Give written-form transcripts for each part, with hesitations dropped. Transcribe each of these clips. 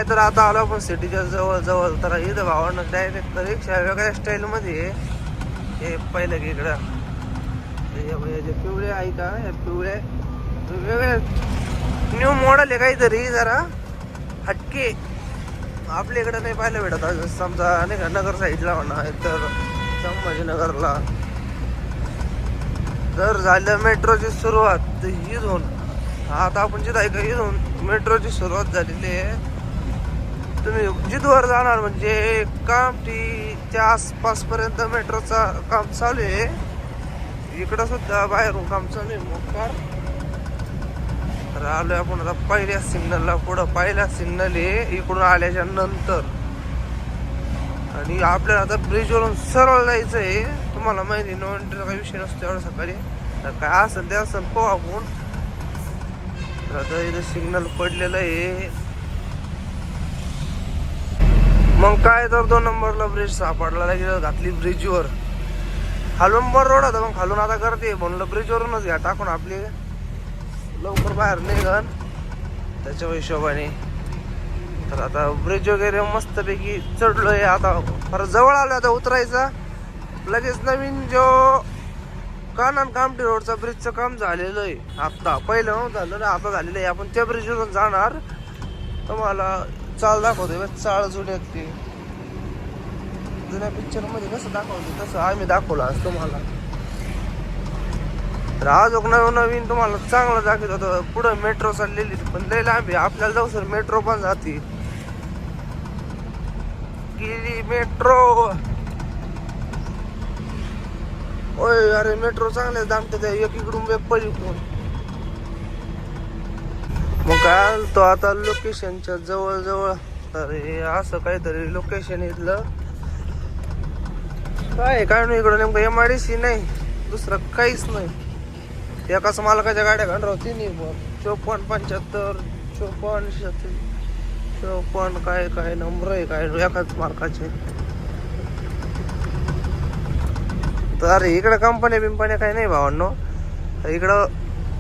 काय तर आता आलो आपण सिटीच्या जवळ जवळ. तर इथं भावानं डायरेक्ट रिक्षा वेगळ्या स्टाईलमध्ये हे पहिलं की इकडं जे पिवळे आहे का, हे पिवळे वेगळे न्यू मॉडेल आहे काहीतरी जरा हटके. आपल्या इकडे नाही पाहायला भेटत. समजा नाही का नगर साईडला म्हणा तर संभाजीनगरला जर झालं मेट्रोची सुरुवात तर इथून आता आपण जिथं आहे का इथून मेट्रोची सुरुवात झालेली आहे. तुम्ही जिथवर जाणार म्हणजे कामठीच्या आसपासपर्यंत मेट्रोचा काम चालू आहे. इकडं सुद्धा बाहेरून काम चालू आहे मोकार. तर आलोय आपण आता पहिल्या सिग्नलला. पुढं पहिला सिग्नल आहे इकडून आल्याच्या नंतर. आणि आपल्याला आता ब्रिजवरून सरळ जायचं आहे. तुम्हाला माहिती नो एंट्रीचा काही विषय नसतो एवढं सकाळी. तर काय असेल ते असेल पाहू आपण. तर आता इथं सिग्नल पडलेलं आहे. मग काय तर 2 नंबरला ब्रिज सापडला लागेल. घातली ब्रिजवर. खालून बर रोड होता मग खालून आता करते म्हणलं ब्रिजवरूनच घ्या टाकून आपली लवकर बाहेर निघन त्याच्या हिशोबाने. तर आता ब्रिज वगैरे मस्तपैकी चढलोय. आता परत जवळ आलो आता उतरायचा. लगेच नवीन जो कानन कामठी रोडचा ब्रिजचं काम झालेलं आहे. आता पहिलं नव्हतं झालं ना, आता झालेलं आहे. आपण त्या ब्रिजवरून जाणार. तुम्हाला चाल दाखवतोय. चाळ जुन्यातली जुन्या पिक्चर मध्ये कसं दाखवतो तसं आम्ही दाखवलं आज तुम्हाला. तर आज नवीन तुम्हाला चांगलं दाखवत होतं. पुढं मेट्रो चाललेली पण लय लांब आहे. आपल्याला जाऊ सर मेट्रो पण जाते. गेली मेट्रो. ओय अरे मेट्रो चांगले दामते एक इकडून एक पलीकडून. मग काय तो आता लोकेशनच्या जवळ जवळ. तर हे असं काहीतरी लोकेशन इथलं काय नाही. इकडं नेमकं MIDC नाही दुसरं काहीच नाही. एकाच मालकाच्या गाड्या घालणार तिन्ही पण 54 75 54 54 काय काय नंबर आहे काय एकाच मालकाचे. तर इकडं कंपन्या बिंपन्या काही नाही भावांनो. इकडं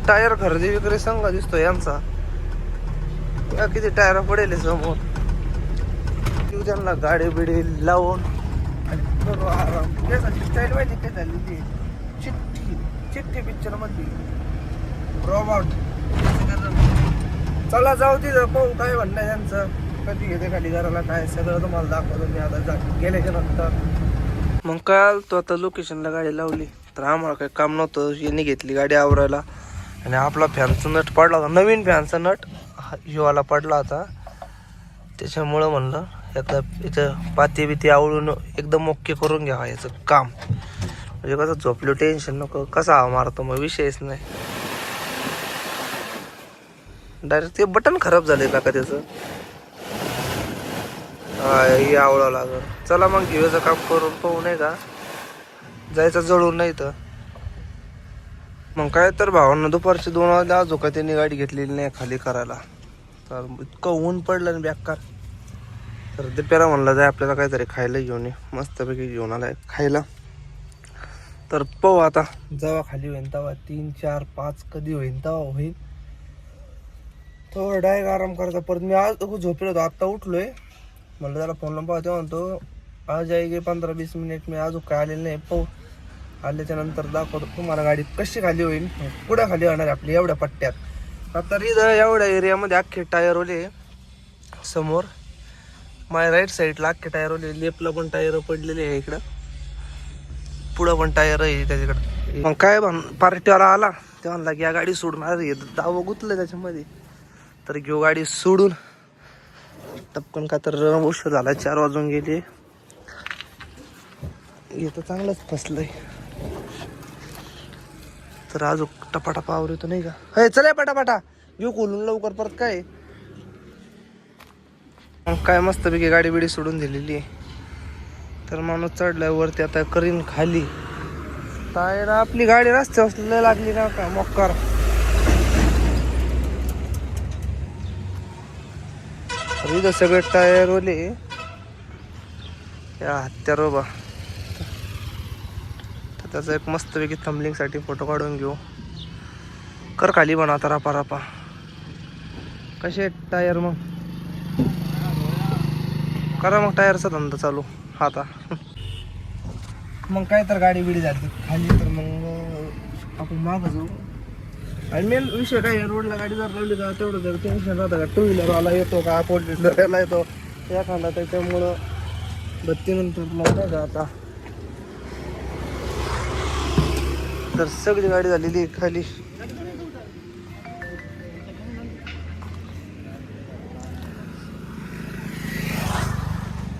टायर खरेदी विक्री संघ दिसतो यांचा. किती टायर पडेल समोर. त्यांना गाडी बिडी लावून आराम. स्टाईल माहिती काय झाली चिठ्ठी पिक्चर मध्ये रोबोट. चला जाऊ तिथं पाहू काय म्हणणं त्यांचं. कधी घेते खाली घराला काय सगळं तुम्हाला दाखवतो मी आता गेल्याच्या नंतर. मग काय तो आता लोकेशनला गाडी लावली. तर आम्हाला काही काम नव्हतं. यांनी घेतली गाडी आवरायला. आणि आपला फॅनचा नट पडला होता. नवीन फॅनचा नट हिवाला पडला होता. त्याच्यामुळं म्हणलं आता इथं पाती बिती आवळून एकदम ओके करून घ्यावा याचं काम. म्हणजे कसं झोपलो टेन्शन नको. कसा हवा मारतो मग विषयच नाही. डायरेक्ट ते बटन खराब झाले का त्याचं. हे आवळावं लागल. चला मग घेऊचं काम करून पाहू नाही का. जायचं जळून नाही तर. मग काय तर भावांना दुपारचे 2 वाजता आजो का त्यांनी गाडी घेतलेली नाही खाली करायला. तर इतकं ऊन पडलं आणि बेकार. तर ते पेरा म्हणलं जाय आपल्याला काहीतरी खायला घेऊन ये. मस्तपैकी घेऊन आलाय खायला. तर पाहू आता जेव्हा खाली होईन तेव्हा 3 4 5 कधी होईन तेव्हा होईल. तो डायरेक्ट आराम करायचा. परत मी आज झोपेल होतो. आत्ता उठलोय म्हणलं त्याला फोन लावून पाहतो. म्हणतो आज जाईगे 15-20 मिनिट. मी अजून काय आलेलं नाही. पाहू आल्याच्या नंतर दाखवतो तुम्हाला गाडी कशी खाली होईल. पुढं खाली होणार आपली एवढ्या पट्ट्यात. आता इथं एवढ्या एरियामध्ये अख्खे टायर ओले समोर. माझ्या राईट साईडला अख्खे टायर ओले. लेफ्टला पण टायर पडलेले आहे. इकडं पुढं पण टायर आहे त्याच्याकडं. मग काय पार्टीवाला आला तेव्हा म्हणला की या गाडी सोडणार दावं गुतलं त्याच्यामध्ये. तर घेऊ गाडी सोडून टपकन. का तर उशीर झाला 4 वाजून गेले. इथं चांगलंच फसलंय. तर अजून टपाटपा आवरतो नाही का. हे चल पटापटा घेऊ खोलून लवकर. परत काय काय मस्तपैकी गाडी बिडी सोडून दिलेली आहे. तर माणूस चढलाय वरती. आता करीन खाली. टायर आपली गाडी रस्त्यावर लागली ना का मोकार. इथं सगळे टायर ओले. या हत्या रोबा. त्याचा एक मस्तपैकी थंबलिंग साठी फोटो काढून घेऊ. कर खाली बनवता रापा रापा. कसे टायर मग करा मग टायरचा धंदा चालू आता. मग काय तर गाडी बिडी जाते खाली तर मग आपण मागं जाऊ. आणि मेन विषय काय रोडला गाडी जर लावली का तेवढं जर टेन्शन राहतं का टू व्हीलरवाला येतो का फोर व्हीलरला येतो एखादा त्याच्यामुळं बत्तीनंतर नाही का आता तर सगळी गाडी झालेली खाली.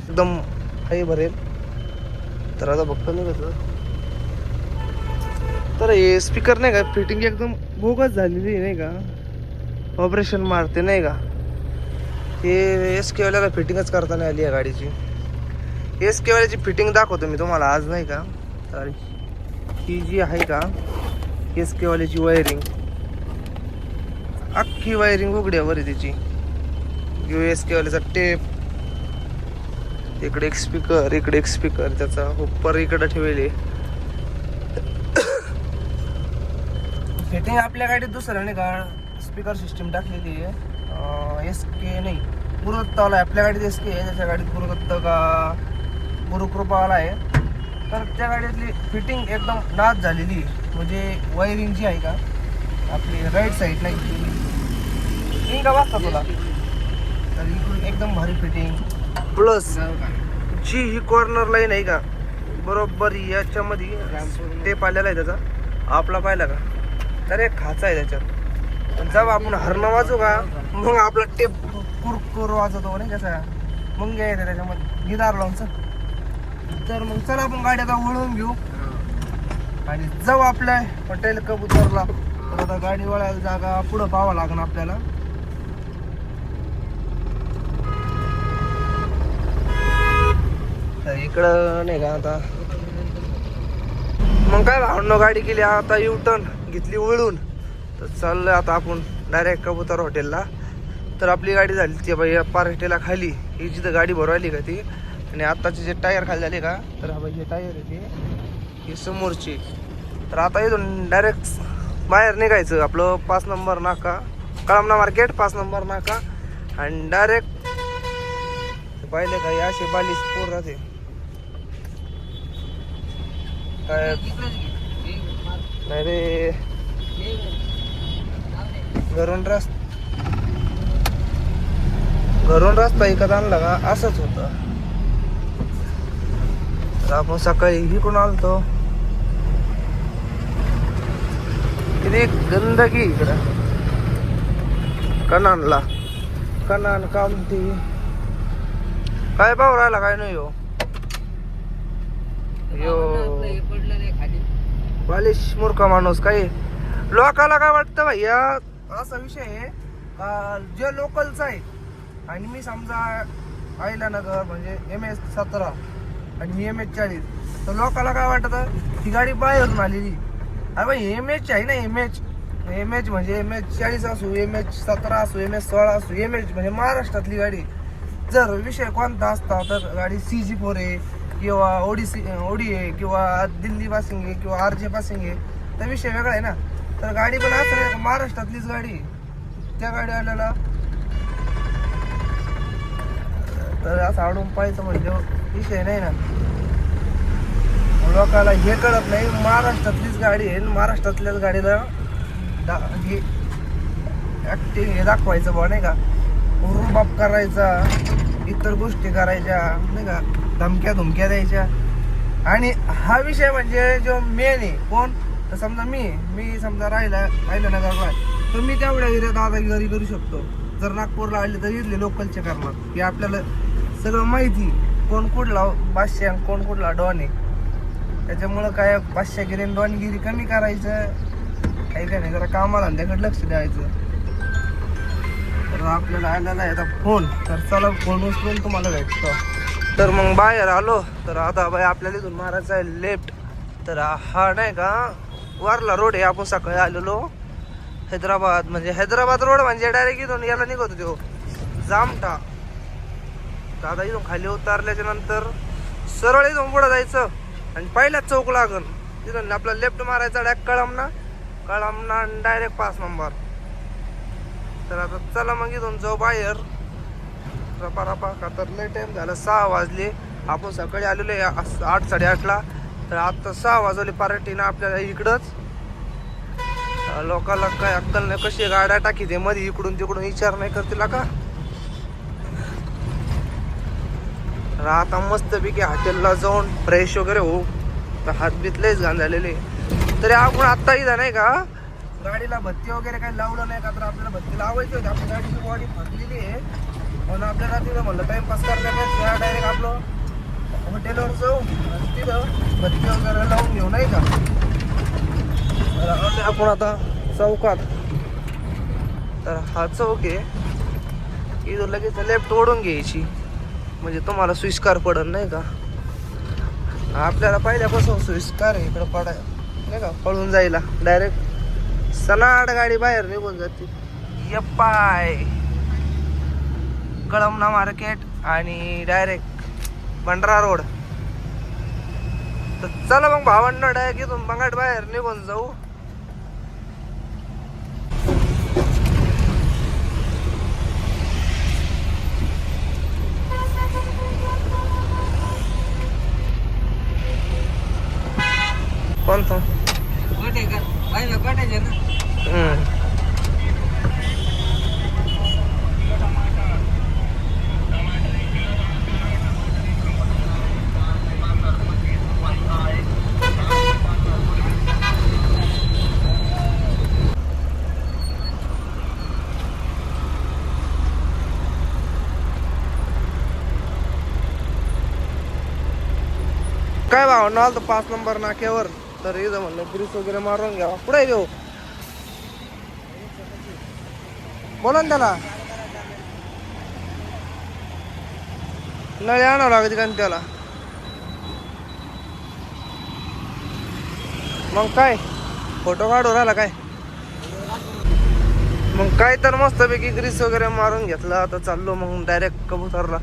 एकदम काही भरेल तर आता बघतो नाही कसं. तर हे स्पीकर नाही का फिटिंग एकदम बोगस झालेली नाही का ऑपरेशन मारते नाही का. हे SK वाल्याला फिटिंगच करता नाही आली या गाडीची. SK वाल्याची फिटिंग दाखवतो मी तुम्हाला आज नाही का. तर ही जी आहे का SK वाल्याची वायरिंग अख्खी वायरिंग उघड्यावर आहे त्याची. SK वाल्याचा टेप इकडे एक स्पीकर त्याचा उपर इकडे ठेवले. फिटिंग आपल्या गाडीत दुसरं नाही का स्पीकर सिस्टीम टाकलेली आहे. SK नाही गुरुदत्तावाला आहे आपल्या गाडीत. SK आहे त्याच्या गाडीत गुरुदत्त का गुरुकृपावाला आहे. तर त्या गाडीतली फिटिंग एकदम नाद झालेली. म्हणजे वायरिंग जी आहे का आपली राईट साईड नाही का वाजता तुला तर इकडून एकदम भारी फिटिंग. प्लस जी ही कॉर्नर लाईन आहे का बरोबर याच्यामध्ये टेप आलेला आहे त्याचा. आपला पाहिला का तर एक खाचा आहे त्याच्यात. जेव्हा आपण हरणं वाजू का मग आपला टेप कुरकुर वाजवतो नाही त्याचा मग येते त्याच्यामध्ये गिटार लावून. तर मग चला आपण गाडी आता वळवून घेऊ आणि जाऊ आपल्या हॉटेल कबूतरला. तर आता गाडी वळायला जागा पुढं पाहावं लागणार आपल्याला. तर इकडं नाही का आता मग काय भावनो गाडी केली आता U-टर्न घेतली वळून. तर चाललं आता आपण डायरेक्ट कबूतर हॉटेलला. तर आपली गाडी झाली ती बाई पार्टीला खाली ही जिथं गाडी भरवायली का ती. आणि आत्ताचे जे टायर खाली झाले का तर हा बाई हे टायर आहे ते ही समोरची. तर आता इथून डायरेक्ट बाहेर निघायचं आपलं 5 नंबर नाका कळमना मार्केट 5 नंबर नाका. आणि डायरेक्ट पाहिले का असे 42 पोर राहते काय नाही रे. घरून रस्ता इकत आणला का असंच होतं. तर आपण सकाळी इकडून आलतो किती गंदगी इकडं कणानला. कणान कामती काय भाव राहिला काय नाही हो बालिश मूर्ख माणूस. काही लोकाला काय वाटतं भैया असा विषय आहे का जे लोकलचा आहे आणि मी समजा आयलानगर म्हणजे MS-17 आणि ही MS-40 तर लोकाला काय वाटतं ही गाडी बाहेरून आलेली. अरे भाई MH आहे ना MH म्हणजे MS-40 असू MS-17 असू MS-16 असू MH म्हणजे महाराष्ट्रातली गाडी. जर विषय कोणता असता तर गाडी CG4 आहे किंवा ओडी आहे किंवा दिल्ली पासिंग आहे किंवा RJ पासिंग आहे तर विषय वेगळा आहे ना. तर गाडी पण असं नाही महाराष्ट्रातलीच गाडी त्या गाडी आल्याला तर असं आडून पाहायचं म्हणजे विषय नाही ना. लोकाला हे कळत नाही महाराष्ट्रातलीच गाडी आहे महाराष्ट्रातल्याच गाडीला हे ऍक्टिंग हे दाखवायचं बा नाही का. रुबाब करायचा इतर गोष्टी करायच्या नाही का धमक्या द्यायच्या. आणि हा विषय म्हणजे जो मेन आहे कोण तर समजा मी समजा राहिला नगरला तर मी तेवढ्या एरियात दादागिरी करू शकतो. जर नागपूरला आले तर इथले लोकलचे करणार की आपल्याला सगळं माहिती कोण कुठला बादशाह कोण कुठला डॉन आहे. त्याच्यामुळं काय बादशाहगिरी आणि डॉनगिरी कमी करायचं काही काय नाही जरा कामाला त्याकडे लक्ष द्यायचं. तर आपल्याला आलेला आहे आता फोन. तर चला फोन उचलून तुम्हाला भेटतो. तर मग बाहेर आलो तर आता बाई आपल्याला इथून मारायचा आहे लेफ्ट. तर हा नाही का वारला रोड आहे. आपण सकाळी आलेलो हैदराबाद रोड म्हणजे डायरेक्ट इथून याला निघतो तो जामठा. तर आता इथून खाली उतारल्याच्या नंतर सरळ इथून पुढं जायचं आणि पहिल्याच चौक लागन तिथून आपला लेफ्ट मारायचा डायरेक्ट कळमना डायरेक्ट 5 नंबर. तर आता चला मग इथून जाऊ बाहेर. रपा का तर लय टाइम झाला 6 वाजले. आपण सकाळी आलेलो 8-8:30ला, तर आता 6 वाजवले पार्टीनं आपल्याला इकडंच. लोकांना काय अक्कल नाही, कशी गाड्या टाकी ते मध्ये इकडून तिकडून विचार नाही करतील का. तर आता मस्तपैकी हॉटेलला जाऊन फ्रेश वगैरे होऊ. तर हातबीत लयच घाण झालेले. तरी आपण आत्ता इथं नाही का गाडीला बत्ती वगैरे काही लावलं नाही का, तर आपल्याला बत्ती लावायची होती. आपली गाडीची बॉडी फाटलेली आहे म्हणून आपल्याला तिथं म्हणलं टाइमपास करण्यापेक्षा डायरेक्ट आपलं हॉटेलवर जाऊ तिथं बत्ती वगैरे लावून घेऊ नाही का. तर आपण आता चौकात, तर हा चौक आहे इथं लगेच लेफ्ट ओढून घ्यायची म्हणजे तुम्हाला स्विस्कार पडल नाही का. आपल्याला पहिल्यापासून स्विस्कार आहे इकडं पडाय नाही का, पळून जायला डायरेक्ट सनाड गाडी बाहेर निघून जाते. यप्पाय कळमना मार्केट आणि डायरेक्ट भंडारा रोड. तर चला मग भावांना डायरेक्ट इथून बंगाट बाहेर निघून जाऊ. कोणतं काय भाव नाल तर 5 नंबर नाक्यावर. तर इथं म्हणलं ग्रीस वगैरे मारून घ्यावा. पुढे घेऊ बोला ना त्याला, नळी आणावं लागते का त्याला. मग काय फोटो काढू राहिला काय. मग काय तर मस्तपैकी ग्रीस वगैरे मारून घेतला. आता चाललो मग डायरेक्ट कबूतरला.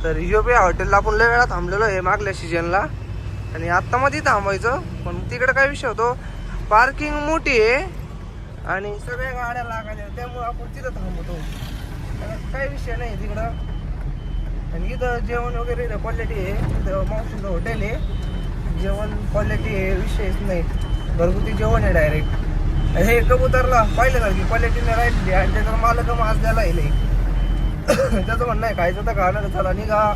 तर योबी हॉटेलला आपण लय वेळा थांबलेलो आहे मागल्या सीजनला, आणि आत्ता मध्ये थांबायचं. पण तिकडे काय विषय होतो, पार्किंग मोठी आहे आणि सगळ्या गाड्या लागायच्या, त्यामुळे आपण तिथं थांबतो. काही विषय नाही तिकडं. आणि इथं जेवण वगैरे क्वालिटी आहे. इथं मावशीचं हॉटेल आहे, जेवण क्वालिटी आहे, विषयच नाही. घरगुती जेवण आहे डायरेक्ट. हे कबूतरला पाहिलं का की क्वालिटीने राहिलेली आणि त्याचा मालक मास द्यायला येईल. त्याचं म्हणणं आहे खायचं तर खाणं चला निघा.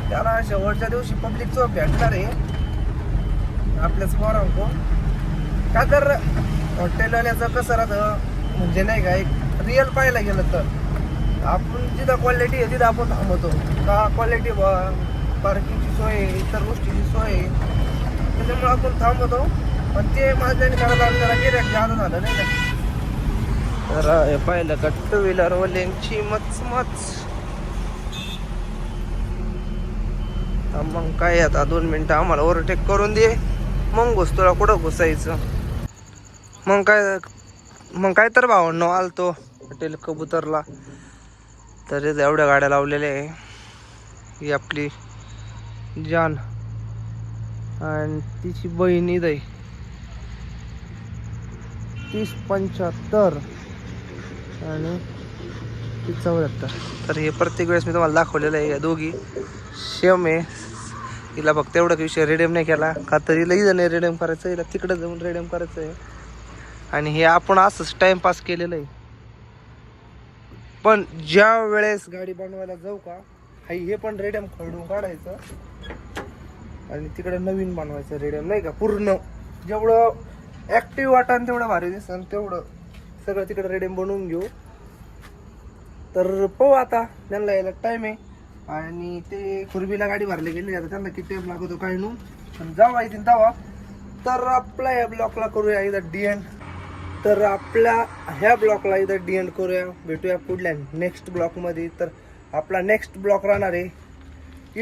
त्याला शेवटच्या दिवशी पब्लिक चौक भेटणार आहे आपल्याच पोरांको. का तर हॉटेलवाल्याचं कसं राहतं म्हणजे नाही का, एक रिअल पाहायला गेलं तर आपण जिथं क्वालिटी आहे तिथं आपण थांबवतो का. क्वालिटी पार्किंगची सोय, इतर गोष्टीची सोय, त्याच्यामुळे आपण थांबवतो. पण ते माझ्याने करायला त्याला गिऱ्हाईक जादा झालं नाही का. तर हे पाहिलं का टू व्हीलरवाल्यांची मच. मग काय आता 2 मिनिटं आम्हाला ओव्हरटेक करून दे, मग घुसतोला कुठं घुसायचं. मग काय तर भावांनो आलतो हॉटेल कबूतरला. तर एवढ्या गाड्या लावलेल्या आहे. ही आपली जान आणि तिची बहीण इथं आहे 30-75 आणि 74. तर हे प्रत्येक वेळेस मी तुम्हाला दाखवलेलं आहे. या दोघी सेम आहे. हिला फक्त एवढा विषय रिडेम नाही केला का, तर हिला इथं नाही रिडेम करायचं, हिला तिकडं जाऊन रिडेम करायचं आहे. आणि हे आपण असंच टाइमपास केलेलं आहे. पण ज्या वेळेस गाडी बनवायला जाऊ का, हे पण रिडेम खरडून काढायचं आणि तिकडे नवीन बनवायचं रिडेम नाही का. पूर्ण जेवढं ॲक्टिव्ह वाटान तेवढं भारी दिसन, तेवढं सगळं तिकडे रिडेम बनवून घेऊ. तर पाहू आता, त्यांना यायला टाईम आहे. आणि ते खुरबीला गाडी भरली गेली, आता त्यांना किती टाईम लागतो काय नू, पण जावा येतील तवा. तर आपल्या या ब्लॉकला करूया इथं डी एंड. तर आपल्या ह्या ब्लॉकला इथं डी एंड करूया. भेटूया पुढल्या नेक्स्ट ब्लॉकमध्ये. तर आपला नेक्स्ट ब्लॉक राहणार आहे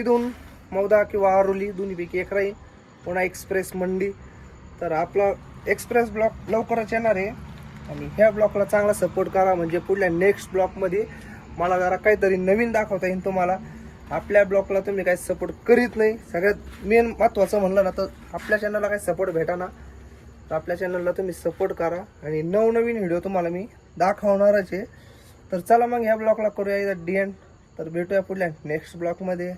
इथून मौदा किंवा आरोली, दोन्हीपैकी एक राहील. पुन्हा एक्सप्रेस मंडी. तर आपला एक्सप्रेस ब्लॉक लवकरच येणार आहे. आणि ह्या ब्लॉकला चांगला सपोर्ट करा, म्हणजे पुढल्या नेक्स्ट ब्लॉकमध्ये मला जरा काहीतरी नवीन दाखवता येईल तुम्हाला. आपल्या ब्लॉकला तुम्ही काही सपोर्ट करीत नाही. सगळ्यात मेन महत्त्वाचं म्हणलं ना, तर आपल्या चॅनलला काही सपोर्ट भेटाना. तर आपल्या चॅनलला तुम्ही सपोर्ट करा आणि नवनवीन व्हिडिओ तुम्हाला मी दाखवणारच आहे. तर चला मग ह्या ब्लॉकला करूया इथं डी एंड. तर भेटूया पुढल्या नेक्स्ट ब्लॉगमध्ये.